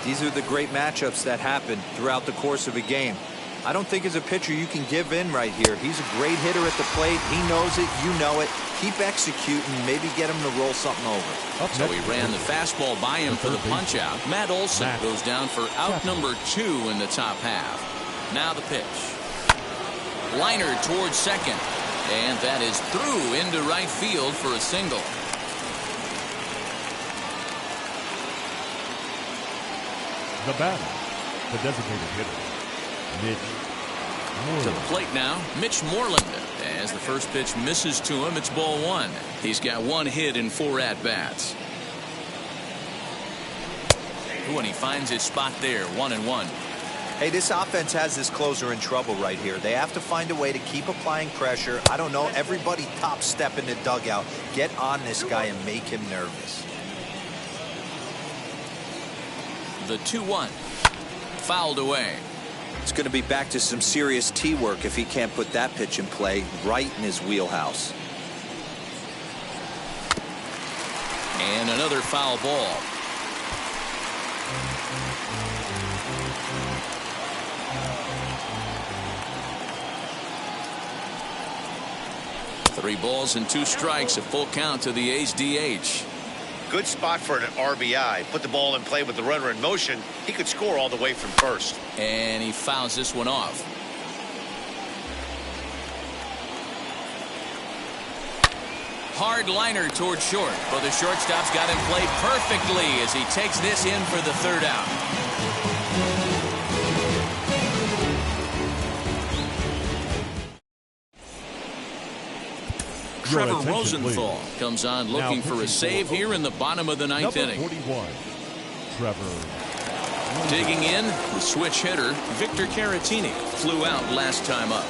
These are the great matchups that happen throughout the course of a game. I don't think as a pitcher you can give in right here. He's a great hitter at the plate. He knows it. You know it. Keep executing. Maybe get him to roll something over. So he ran the fastball by him for the punch out. Matt Olson goes down for out number 2 in the top half. Now the pitch. Liner towards second. And that is through into right field for a single. The batter, the designated hitter, Mitch Moreland. To the plate now, Mitch Moreland. As the first pitch misses to him, it's ball 1. He's got 1 hit in 4 at-bats. And he finds his spot there, 1-1. Hey, this offense has this closer in trouble right here. They have to find a way to keep applying pressure. I don't know, everybody top step in the dugout. Get on this guy and make him nervous. The 2-1. Fouled away. It's going to be back to some serious tee work if he can't put that pitch in play right in his wheelhouse. And another foul ball. Three balls and 2 strikes, a full count to the A's DH. Good spot for an RBI. Put the ball in play with the runner in motion. He could score all the way from first. And he fouls this one off. Hard liner toward short, but the shortstop's got him played perfectly as he takes this in for the 3rd out. Trevor Rosenthal comes on looking for a save here in the bottom of the 9th inning. 41, Trevor. Digging in, the switch hitter, Victor Caratini, flew out last time up.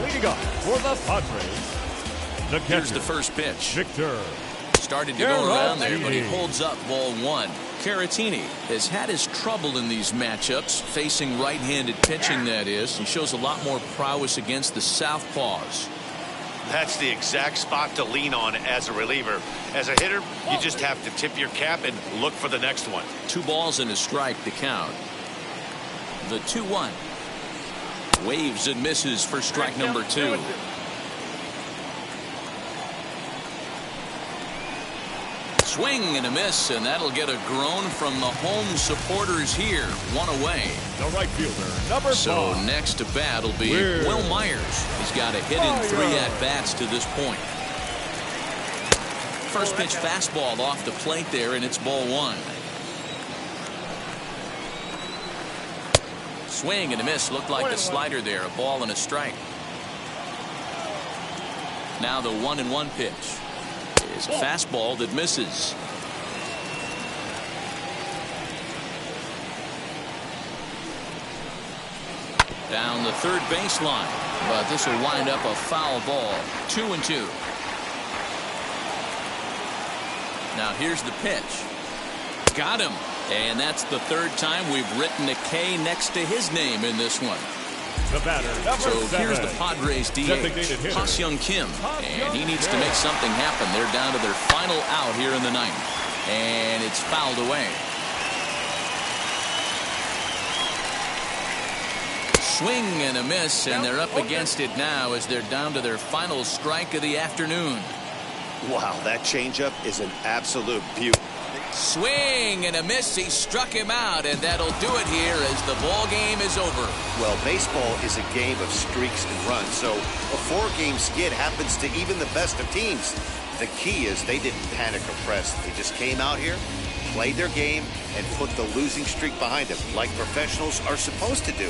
Leading up for the Padres, the Here's catcher, the first pitch. Victor. Started to go around there, but he holds up ball 1. Caratini has had his trouble in these matchups, facing right-handed pitching, that is. He shows a lot more prowess against the southpaws. That's the exact spot to lean on as a reliever. As a hitter, you just have to tip your cap and look for the next one. 2 balls and a strike to count. The 2-1. Waves and misses for strike number 2. Swing and a miss, and that'll get a groan from the home supporters here. 1 away. The right fielder, number 5. So next to bat will be Will Myers. He's got a hit in 3 at-bats to this point. First pitch fastball off the plate there, and it's ball 1. Swing and a miss. Looked like a slider there. A ball and a strike. Now the 1-1 pitch. Is a fastball that misses. Down the 3rd baseline, but this will wind up a foul ball. 2-2. Now here's the pitch. Got him. And that's the 3rd time we've written a K next to his name in this one. The batter, number So 7. here's the Padres DH, Ha-Seong Kim, and he needs to make something happen. They're down to their final out here in the 9th, and it's fouled away. swing and a miss, and they're up against it now as they're down to their final strike of the afternoon. Wow, that changeup is an absolute beauty. Swing and a miss. He struck him out, and that'll do it here as the ball game is over. Well, baseball is a game of streaks and runs, so a 4-game skid happens to even the best of teams. The key is they didn't panic or press. They just came out here, played their game, and put the losing streak behind them, like professionals are supposed to do.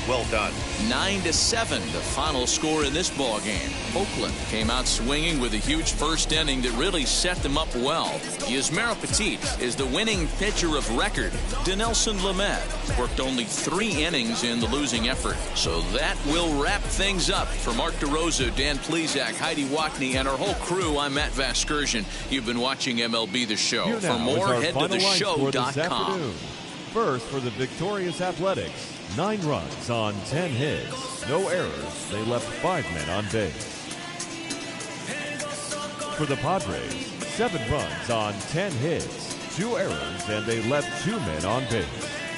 Well done. 9-7, the final score in this ball game. Oakland came out swinging with a huge first inning that really set them up well. Yusmeiro Petit is the winning pitcher of record. Dinelson Lamet worked only 3 innings in the losing effort. So that will wrap things up. For Mark DeRosa, Dan Plesac, Heidi Wackney, and our whole crew, I'm Matt Vasgersian. You've been watching MLB The Show. For more, head to theshow.com. First for the victorious Athletics, 9 runs on 10 hits, no errors. They left 5 men on base. For the Padres, 7 runs on 10 hits, 2 errors, and they left 2 men on base.